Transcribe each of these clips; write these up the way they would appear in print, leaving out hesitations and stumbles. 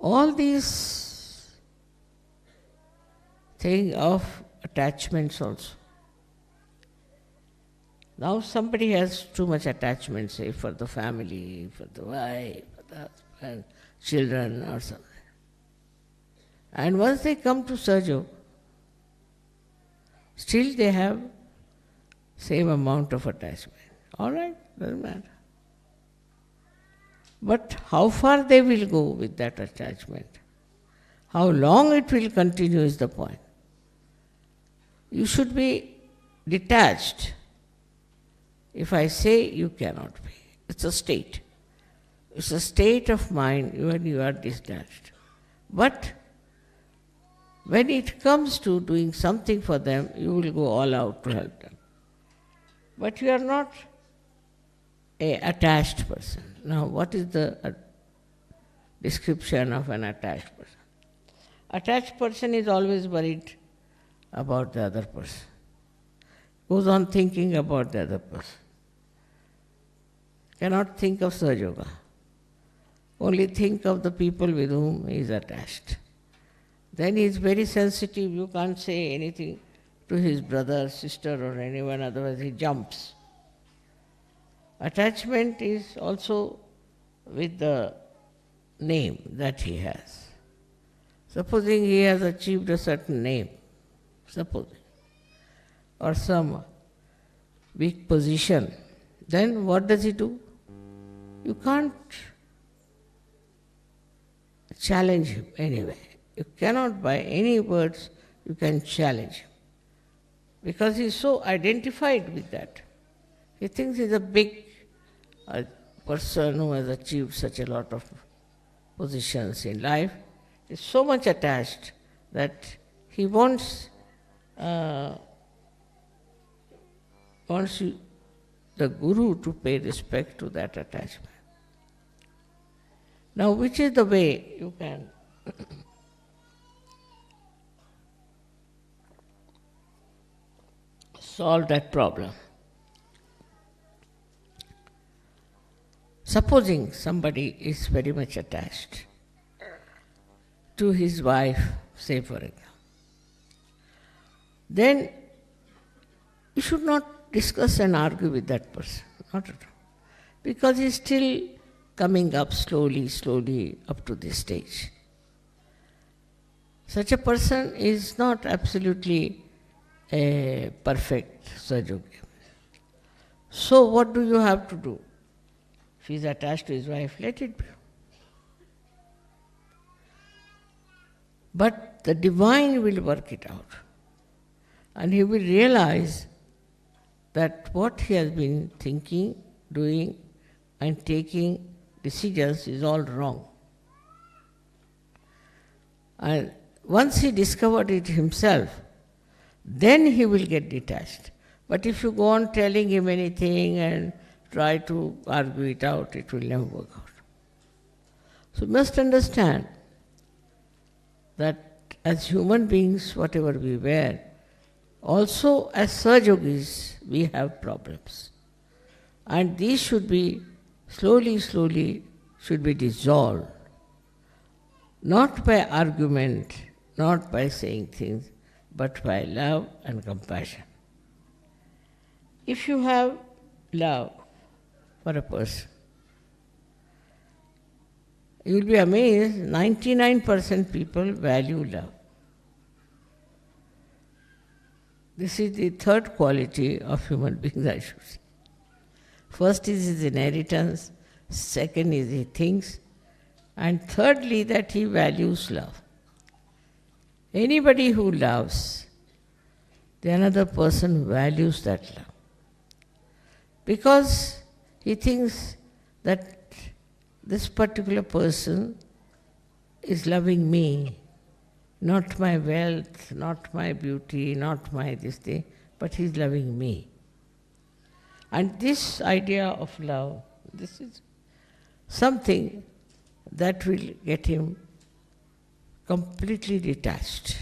all these thing of attachments also. Now somebody has too much attachment, say for the family, for the wife, for the husband, children or something. And once they come to Sahaja, still they have same amount of attachment. All right, doesn't matter. But how far they will go with that attachment, how long it will continue is the point. You should be detached. If I say you cannot be, it's a state. It's a state of mind when you are detached. But when it comes to doing something for them, you will go all out to help them. But you are not an attached person. Now, what is the description of an attached person? Attached person is always worried about the other person. Goes on thinking about the other person. Cannot think of Sahaja Yoga. Only think of the people with whom he is attached. Then he is very sensitive. You can't say anything to his brother, sister or anyone, otherwise he jumps. Attachment is also with the name that he has. Supposing he has achieved a certain name, supposing, or some big position, then what does he do? You can't challenge him anyway. You cannot by any words you can challenge him. Because he is so identified with that. He thinks he is a big person who has achieved such a lot of positions in life. He is so much attached that he wants the Guru to pay respect to that attachment. Now, which is the way you can solve that problem? Supposing somebody is very much attached to his wife, say for example, then you should not discuss and argue with that person, not at all. Because he is still coming up slowly up to this stage. Such a person is not absolutely a perfect Sahaja Yogi. So what do you have to do? If he is attached to his wife, let it be. But the divine will work it out. And he will realize that what he has been thinking, doing, and taking decisions is all wrong. And once he discovered it himself, then he will get detached. But if you go on telling him anything and try to argue it out, it will never work out. So you must understand that as human beings, whatever we were, also as Sahaja Yogis, we have problems. And these should be slowly should be dissolved. Not by argument, not by saying things, but by love and compassion. If you have love for a person, you will be amazed, 99% people value love. This is the third quality of human beings, I should say. First is his inheritance, second is he thinks, and thirdly that he values love. Anybody who loves, the another person values that love. Because he thinks that this particular person is loving me, not my wealth, not my beauty, not my this thing, but he is loving me. And this idea of love, this is something that will get him completely detached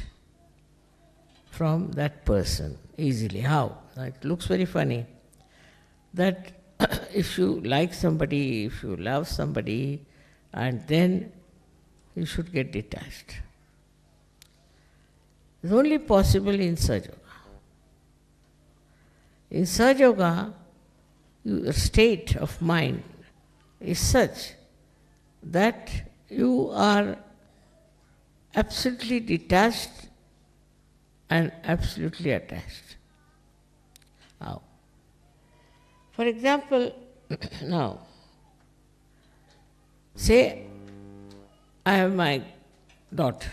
from that person easily. How? It looks very funny that if you like somebody, if you love somebody, and then you should get detached. It's only possible in Sahaja Yoga. In Sahaja Yoga, your state of mind is such that you are absolutely detached and absolutely attached. Now, for example, now, say I have my daughter.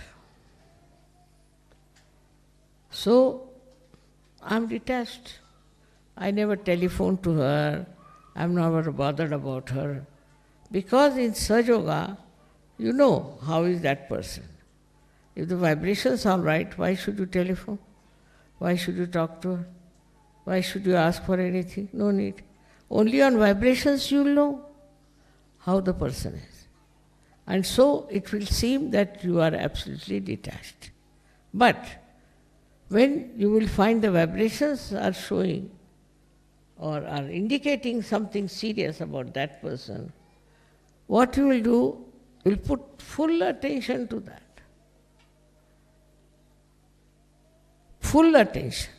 So, I am detached. I never telephone to her. I am never bothered about her. Because in Sahaja Yoga, you know how is that person. If the vibrations are right, why should you telephone? Why should you talk to her? Why should you ask for anything? No need. Only on vibrations you will know how the person is. And so it will seem that you are absolutely detached. But when you will find the vibrations are showing or are indicating something serious about that person, what you will do, you will put full attention to that. Full attention.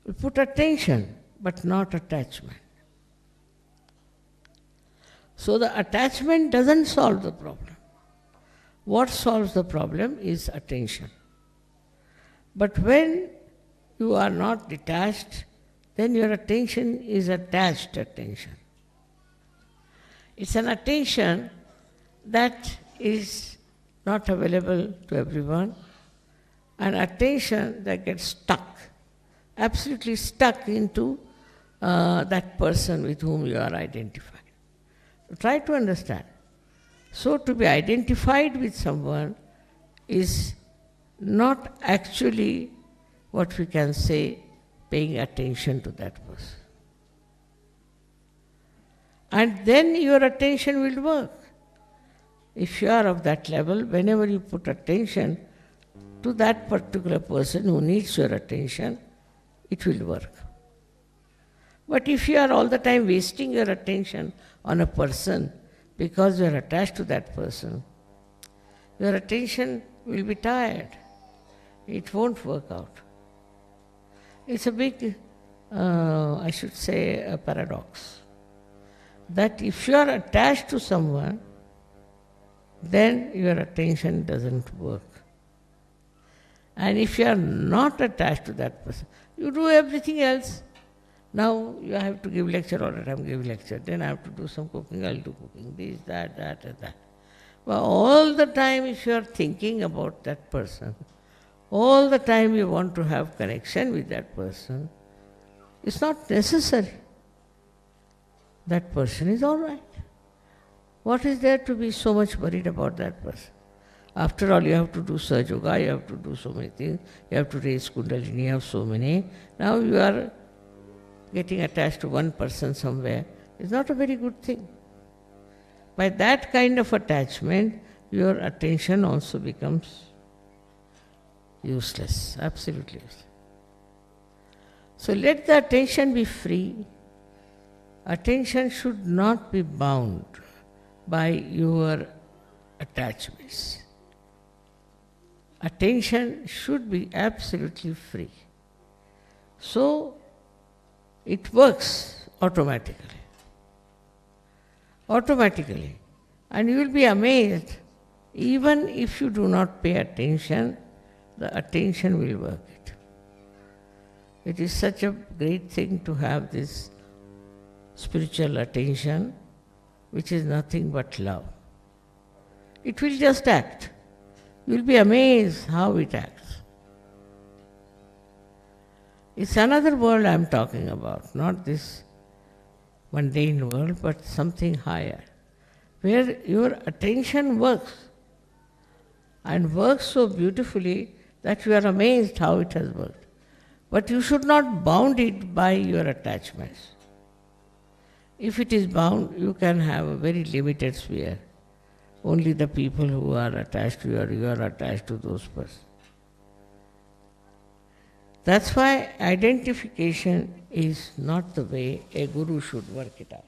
You put attention, but not attachment. So the attachment doesn't solve the problem. What solves the problem is attention. But when you are not detached, then your attention is attached attention. It's an attention that is not available to everyone, an attention that gets stuck, absolutely stuck into that person with whom you are identified. So try to understand. So to be identified with someone is not actually what we can say paying attention to that person. And then your attention will work. If you are of that level, whenever you put attention to that particular person who needs your attention, it will work. But if you are all the time wasting your attention on a person because you are attached to that person, your attention will be tired. It won't work out. It's a big, I should say, a paradox. That if you are attached to someone, then your attention doesn't work. And if you are not attached to that person, you do everything else. Now you have to give lecture all the time, give lecture. Then I have to do some cooking, I'll do cooking, this, that, and that. But all the time if you are thinking about that person, all the time you want to have connection with that person, it's not necessary. That person is all right. What is there to be so much worried about that person? After all, you have to do Sahaja Yoga, you have to do so many things, you have to raise Kundalini, you have so many. Now you are getting attached to one person somewhere. It's not a very good thing. By that kind of attachment, your attention also becomes useless, absolutely useless. So let the attention be free. Attention should not be bound by your attachments. Attention should be absolutely free. So it works automatically. Automatically. And you will be amazed, even if you do not pay attention, the attention will work it. It is such a great thing to have this spiritual attention, which is nothing but love. It will just act. You will be amazed how it acts. It's another world I am talking about, not this mundane world, but something higher, where your attention works, and works so beautifully that you are amazed how it has worked. But you should not bound it by your attachments. If it is bound, you can have a very limited sphere. Only the people who are attached to you, or you are attached to those persons. That's why identification is not the way a guru should work it out.